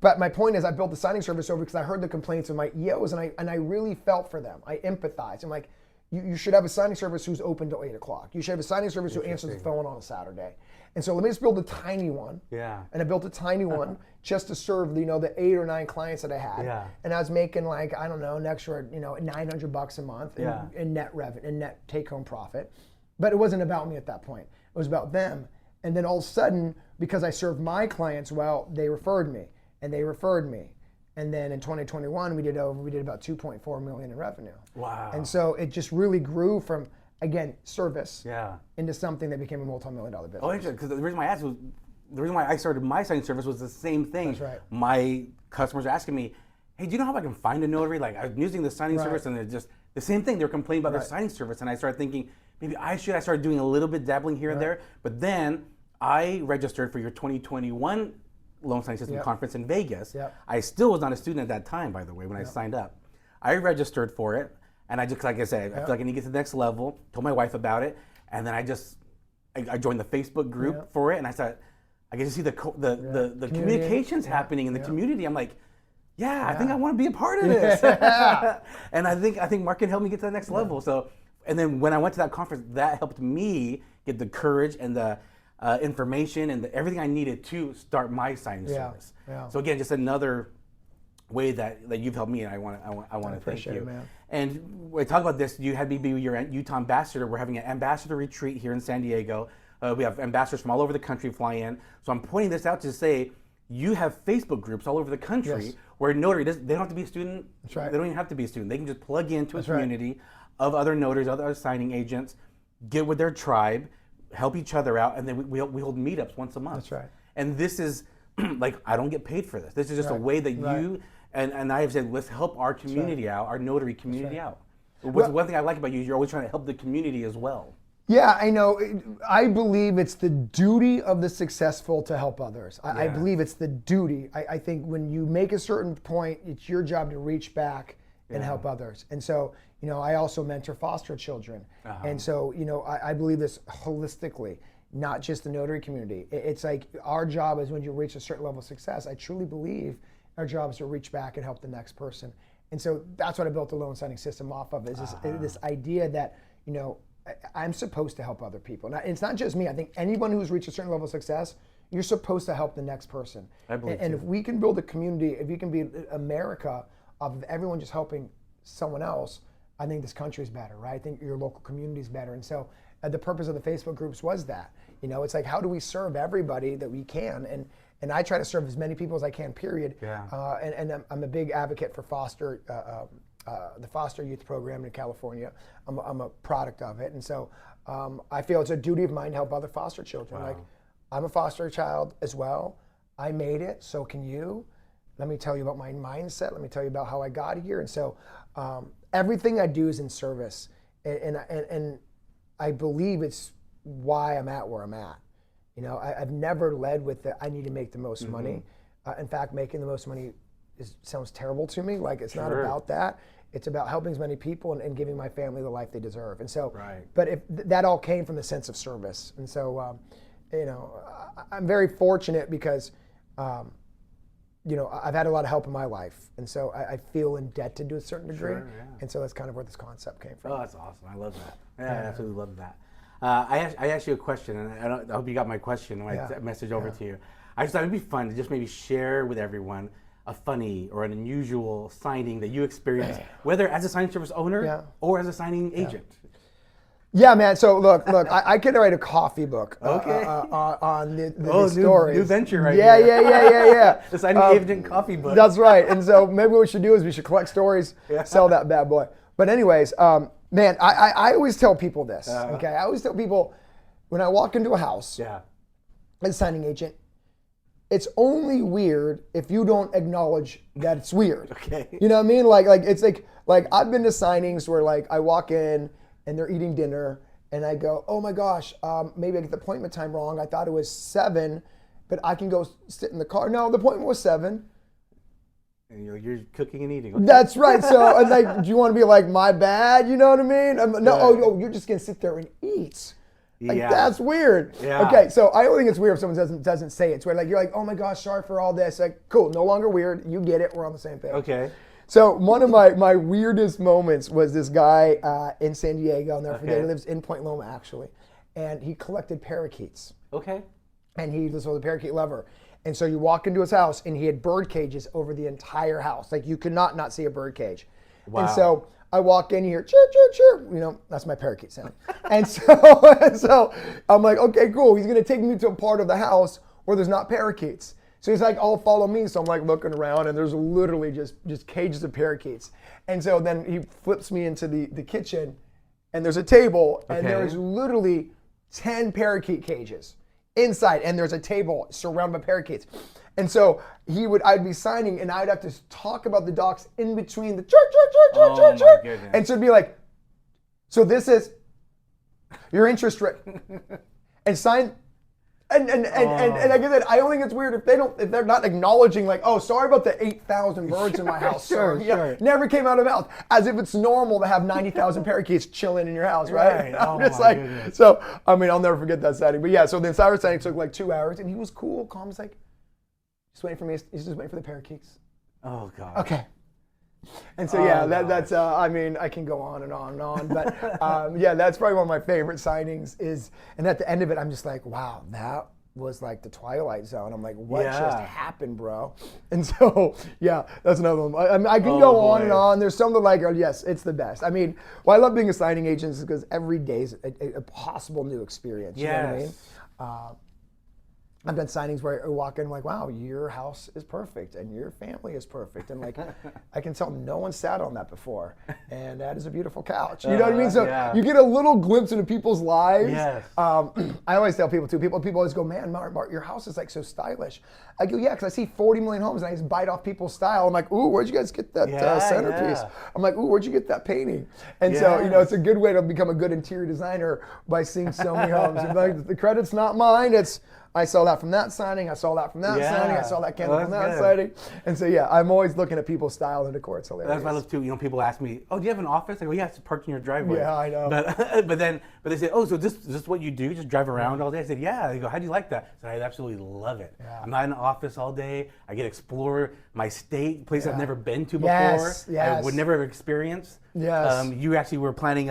But my point is I built the signing service over because I heard the complaints of my EOs and I really felt for them. I empathized. I'm like, you should have a signing service who's open till 8 o'clock. You should have a signing service who answers the phone on a Saturday. And so let me just build a tiny one. Yeah. And I built a tiny one just to serve the 8 or 9 clients that I had. Yeah. And I was making like, I don't know, an extra, $900 a month in net revenue, in net take home profit. But it wasn't about me at that point. It was about them. And then all of a sudden, because I served my clients well, they referred me and they referred me. And then in 2021, we did about 2.4 million in revenue. Wow. And so it just really grew from, again, service into something that became a multi-million-dollar business. Oh, interesting. Because the reason why I started my signing service was the same thing. That's right. My customers are asking me, hey, do you know how I can find a notary? Like, I'm using the signing service, and they're just the same thing. They're complaining about their signing service, and I started thinking, maybe I started doing a little bit dabbling here and there. But then I registered for your 2021 Loan Signing System Conference in Vegas. I still was not a student at that time, by the way, when I signed up. I registered for it, and I just, like I said, I feel like I need to get to the next level. Told my wife about it, and then I joined the Facebook group for it, and I thought, I get to see the communications happening in the community. I'm like, I think I want to be a part of this. And I think Mark can help me get to the next level. So, and then when I went to that conference, that helped me get the courage and the information and everything I needed to start my signing service. So again, just another way that you've helped me, and I want to thank you. Man. And when I talk about this, you had me be your Utah ambassador. We're having an ambassador retreat here in San Diego. We have ambassadors from all over the country fly in. So I'm pointing this out to say, you have Facebook groups all over the country where notary, they don't have to be a student. That's right. They don't even have to be a student. They can just plug into a community of other notaries, other signing agents, get with their tribe, help each other out, and then we hold meetups once a month. That's right. And this is like, I don't get paid for this. This is just a way that you and I have said, let's help our community out, our notary community out. One thing I like about you is you're always trying to help the community as well. Yeah, I know. I believe it's the duty of the successful to help others. I believe it's the duty. I think when you make a certain point, it's your job to reach back and help others. And so, I also mentor foster children. And so, I believe this holistically, not just the notary community. It's like our job is when you reach a certain level of success, I truly believe our job is to reach back and help the next person. And so that's what I built the loan signing system off of, is this idea that, I'm supposed to help other people. Now, it's not just me. I think anyone who's reached a certain level of success, you're supposed to help the next person. I believe and if we can build a community, if we can be America of everyone just helping someone else, I think this country is better, right? I think your local community is better. And so the purpose of the Facebook groups was that. It's like, how do we serve everybody that we can? And I try to serve as many people as I can, period. And I'm a big advocate for the foster youth program in California. I'm a product of it. And so I feel it's a duty of mine to help other foster children. Like, I'm a foster child as well. I made it, so can you. Let me tell you about my mindset. Let me tell you about how I got here. And so everything I do is in service. And I believe it's why I'm at where I'm at. I've never led with the, I need to make the most money. In fact, making the most money sounds terrible to me. Like, it's not about that. It's about helping as many people and giving my family the life they deserve. And so, but if that all came from the sense of service. And so, I'm very fortunate because, I've had a lot of help in my life. And so I feel in debt to a certain degree. And so that's kind of where this concept came from. Oh, that's awesome. I love that. I absolutely love that. I asked you a question, and I hope you got my question when I message over to you. I just thought it'd be fun to just maybe share with everyone a funny or an unusual signing that you experienced, whether as a signing service owner or as a signing agent. Yeah, man. So look, I could write a coffee book on the stories. New venture right here. Yeah. The signing agent coffee book. That's right. And so maybe what we should do is we should collect stories, sell that bad boy. But anyways, man, I always tell people this, okay? I always tell people when I walk into a house as a signing agent, it's only weird if you don't acknowledge that it's weird. Okay. You know what I mean? Like it's like I've been to signings where like I walk in and they're eating dinner and I go, oh my gosh, maybe I get the appointment time wrong. I thought it was 7, but I can go sit in the car. No, the appointment was 7. And you're cooking and eating. Okay. That's right. So and like, do you want to be like, my bad? You know what I mean? No, you're just gonna sit there and eat. Like, that's weird. Okay, so I don't think it's weird if someone doesn't say it's weird. Like, you're like, oh my gosh, sorry for all this. Like, cool, no longer weird. You get it. We're on the same page. Okay. So one of my weirdest moments was this guy in San Diego. I'll never forget. He lives in Point Loma, actually. And he collected parakeets. Okay. And he was a parakeet lover. And so you walk into his house, and he had bird cages over the entire house. Like, you could not see a bird cage. Wow. And so I walk in here, chirp, chirp, chirp. That's my parakeet sound. And so I'm like, okay, cool. He's going to take me to a part of the house where there's not parakeets. So he's like, oh, follow me. So I'm like looking around, and there's literally just cages of parakeets. And so then he flips me into the kitchen, and there's a table, and there's literally 10 parakeet cages inside, and there's a table surrounded by parakeets. And so I'd be signing, and I'd have to talk about the docs in between the chirp. And so it'd be like, so this is your interest rate, and sign And like I said, I don't think it's weird if they're not acknowledging like, oh, sorry about the 8,000 birds in my house. Sure. Never came out of mouth, as if it's normal to have 90,000 parakeets chilling in your house, right? Oh, I'm just my like, goodness. so I mean, I'll never forget that sighting. But yeah, so the entire sighting took like 2 hours, and he was cool, calm. He's like, just waiting for me. He's just waiting for the parakeets. Oh God. Okay. And so that's I mean, I can go on and on and on, but yeah, that's probably one of my favorite signings is, and at the end of it, I'm just like, wow, that was like the Twilight Zone. I'm like, what just happened, bro? And so, yeah, that's another one. I mean, I can go on and on. There's some that like, oh, yes, it's the best. I mean, why I love being a signing agent is because every day is a possible new experience. You know what I mean? I've done signings where I walk in like, wow, your house is perfect and your family is perfect. And like, I can tell no one sat on that before. And that is a beautiful couch. You know what I mean? So you get a little glimpse into people's lives. Yes. I always tell people too, people always go, man, Mark, your house is like so stylish. I go, yeah, because I see 40 million homes and I just bite off people's style. I'm like, ooh, where'd you guys get that centerpiece? I'm like, ooh, where'd you get that painting? And so, you know, it's a good way to become a good interior designer by seeing so many homes. And like, the credit's not mine, it's, I saw that from that signing. I saw that from that signing. I saw that candle from that signing. And so, yeah, I'm always looking at people's style and decor. It's hilarious. That's what I love too. You know, people ask me, "Oh, do you have an office?" I go, "Yeah, it's parked in your driveway." Yeah, I know. But they say, "Oh, so is this what you do? Just drive around all day?" I said, "Yeah." They go, "How do you like that?" I said, "I absolutely love it. Yeah. I'm not in the office all day. I get to explore my state, places I've never been to before. Yes. I would never have experienced." Yes. You actually were planning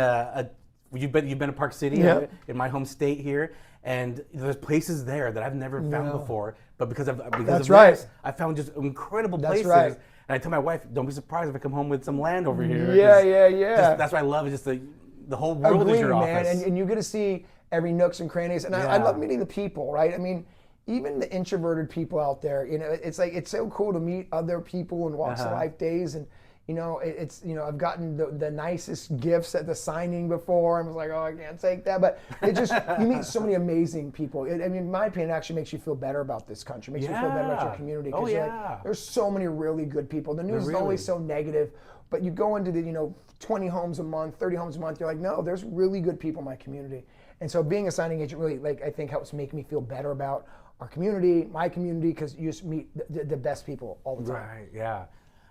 you've been to Park City in my home state here. And there's places there that I've never found before, but because of this, I found just incredible places. Right. And I tell my wife, don't be surprised if I come home with some land over here. Yeah. That's what I love. Is just the whole world is your office. Man. And you get to see every nooks and crannies. And I love meeting the people, right? I mean, even the introverted people out there, you know, it's like, it's so cool to meet other people and walks of life days. And, you know, it's, you know, I've gotten the nicest gifts at the signing before. I was like, oh, I can't take that. But it just, you meet so many amazing people. I mean, in my opinion, it actually makes you feel better about this country. Makes you feel better about your community. Because like, there's so many really good people. The news is always so negative. But you go into the, you know, 20 homes a month, 30 homes a month, you're like, no, there's really good people in my community. And so being a signing agent really, like, I think helps make me feel better about our community, my community, because you just meet the best people all the time. Right, yeah.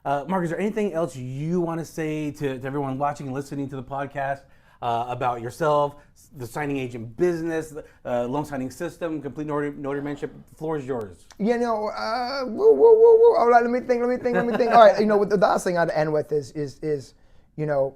Mark, is there anything else you want to say to everyone watching and listening to the podcast about yourself, the signing agent business, the loan signing system, complete notary mentorship? The floor is yours. You know, whoa. All right, let me think. All right, you know, the last thing I'd end with is, you know,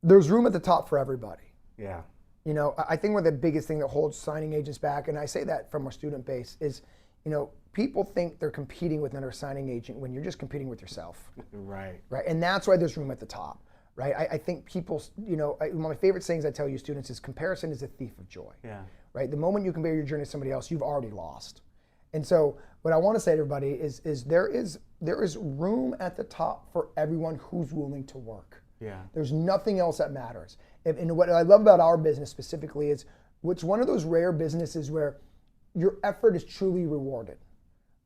there's room at the top for everybody. Yeah. You know, I think one of the biggest thing that holds signing agents back, and I say that from our student base, is, you know, people think they're competing with another signing agent when you're just competing with yourself. Right. Right. And that's why there's room at the top. Right. I think people, you know, one of my favorite sayings I tell you students is comparison is a thief of joy. Yeah. Right. The moment you compare your journey to somebody else, you've already lost. And so what I want to say to everybody is there is room at the top for everyone who's willing to work. Yeah. There's nothing else that matters. And what I love about our business specifically is it's one of those rare businesses where your effort is truly rewarded.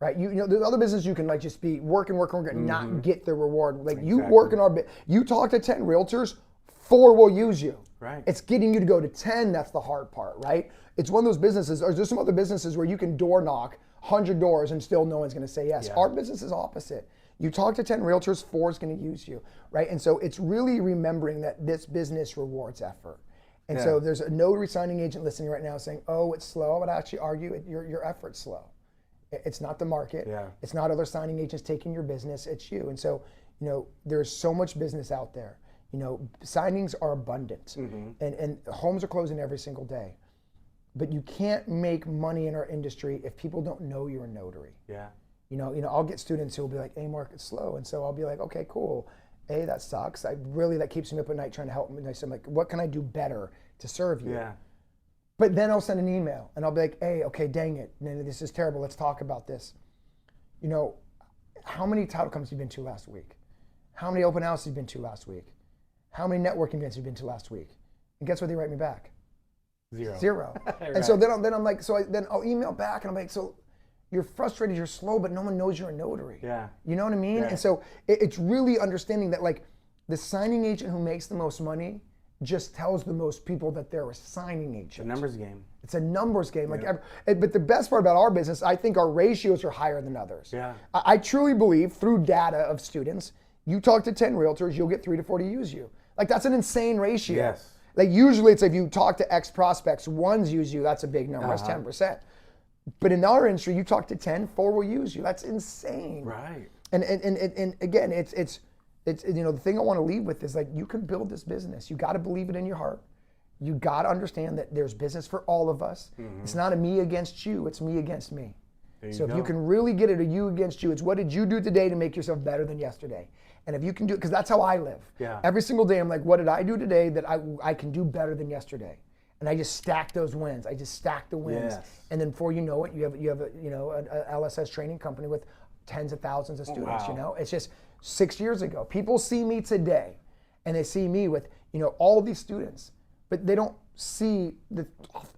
Right, you know, there's other businesses you can like just be working, and not get the reward. Like you work in our, you talk to 10 realtors, 4 will use you. Right. It's getting you to go to 10 that's the hard part, right? It's one of those businesses, or there's some other businesses where you can door knock 100 doors and still no one's going to say yes. Our business is opposite. You talk to 10 realtors, 4 is going to use you, right? And so it's really remembering that this business rewards effort. And so there's a notary signing agent listening right now saying, oh, it's slow. I would actually argue your effort's slow. It's not the market. Yeah. It's not other signing agents taking your business. It's you. And so, you know, there's so much business out there. You know, signings are abundant, and homes are closing every single day. But you can't make money in our industry if people don't know you're a notary. Yeah. You know, I'll get students who will be like, "Hey, Mark, it's slow," and so I'll be like, "Okay, cool. Hey, that sucks. That keeps me up at night trying to help me." And I'm like, "What can I do better to serve you?" Yeah. But then I'll send an email and I'll be like, hey, okay, dang it. This is terrible. Let's talk about this. You know, how many title companies have you been to last week? How many open houses have you been to last week? How many networking events have you been to last week? And guess what they write me back? Zero. Right. And so then I'm like, then I'll email back and I'm like, so you're frustrated, you're slow, but no one knows you're a notary. Yeah. You know what I mean? Yeah. And so it's really understanding that like the signing agent who makes the most money just tells the most people that they're a signing agent. It's a numbers game. It's a numbers game. But the best part about our business, I think our ratios are higher than others. Yeah. I truly believe through data of students, you talk to 10 realtors, you'll get 3 to 4 to use you. Like that's an insane ratio. Yes. Like usually it's if you talk to X prospects, 1's use you, that's a big number, that's 10%. But in our industry, you talk to 10, 4 will use you. That's insane. Right. And again, it's the thing I want to leave with is like you can build this business. You got to believe it in your heart. You got to understand that there's business for all of us. It's not a me against you, it's me against me. So if you can really get it a you against you, it's what did you do today to make yourself better than yesterday? And if you can do it, because that's how I live. Yeah. Every single day I'm like, what did I do today that I can do better than yesterday? And I just stack those wins. I just stack the wins. Yes. And then before you know it, you have a LSS training company with tens of thousands of students. Wow. It's just 6 years ago. People see me today and they see me with all these students, but they don't see the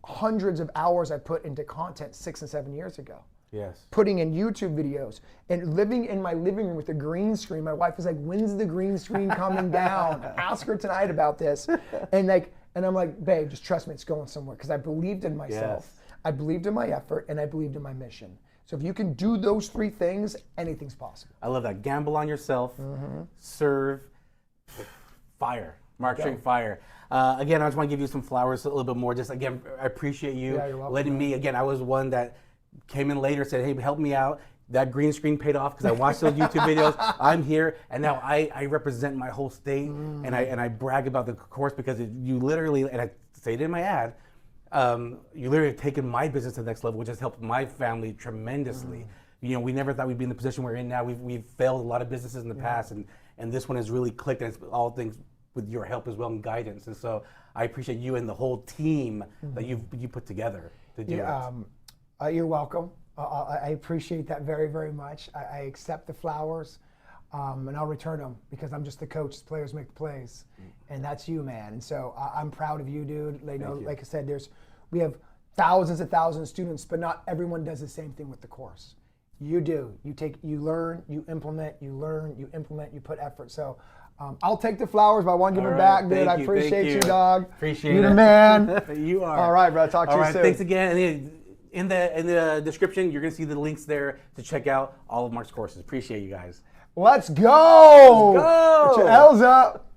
hundreds of hours I put into content 6 and 7 years ago. Yes. Putting in YouTube videos and living in my living room with a green screen. My wife was like, when's the green screen coming down? Ask her tonight about this. And I'm like, babe, just trust me, it's going somewhere. Because I believed in myself. Yes. I believed in my effort, and I believed in my mission. So if you can do those 3 things, anything's possible. I love that. Gamble on yourself, serve, fire, marketing fire. Again, I just want to give you some flowers a little bit more. Just again, I appreciate you you're welcome, letting me. Again, I was one that came in later, said, hey, help me out. That green screen paid off because I watched those YouTube videos. I'm here, and now I represent my whole state, and I brag about the course because you literally, and I say it in my ad, you literally have taken my business to the next level, which has helped my family tremendously. We never thought we'd be in the position we're in now. We've failed a lot of businesses in the past, and this one has really clicked, and it's all things with your help as well and guidance. And so I appreciate you and the whole team that you put together to do it. You're welcome. I appreciate that very, very much. I accept the flowers, and I'll return them because I'm just the coach. The players make the plays, and that's you, man. And so I'm proud of you, dude. Like I said, we have thousands and thousands of students, but not everyone does the same thing with the course. You do. You learn, you implement, you learn, you implement, you put effort. So I'll take the flowers, but I want to give them back, dude. I appreciate you, dog. Appreciate it. You're the man. You are. All right, bro. Talk to you soon. Thanks again. In the description, you're going to see the links there to check out all of Mark's courses. Appreciate you guys. Let's go. Let's go. Put your L's up.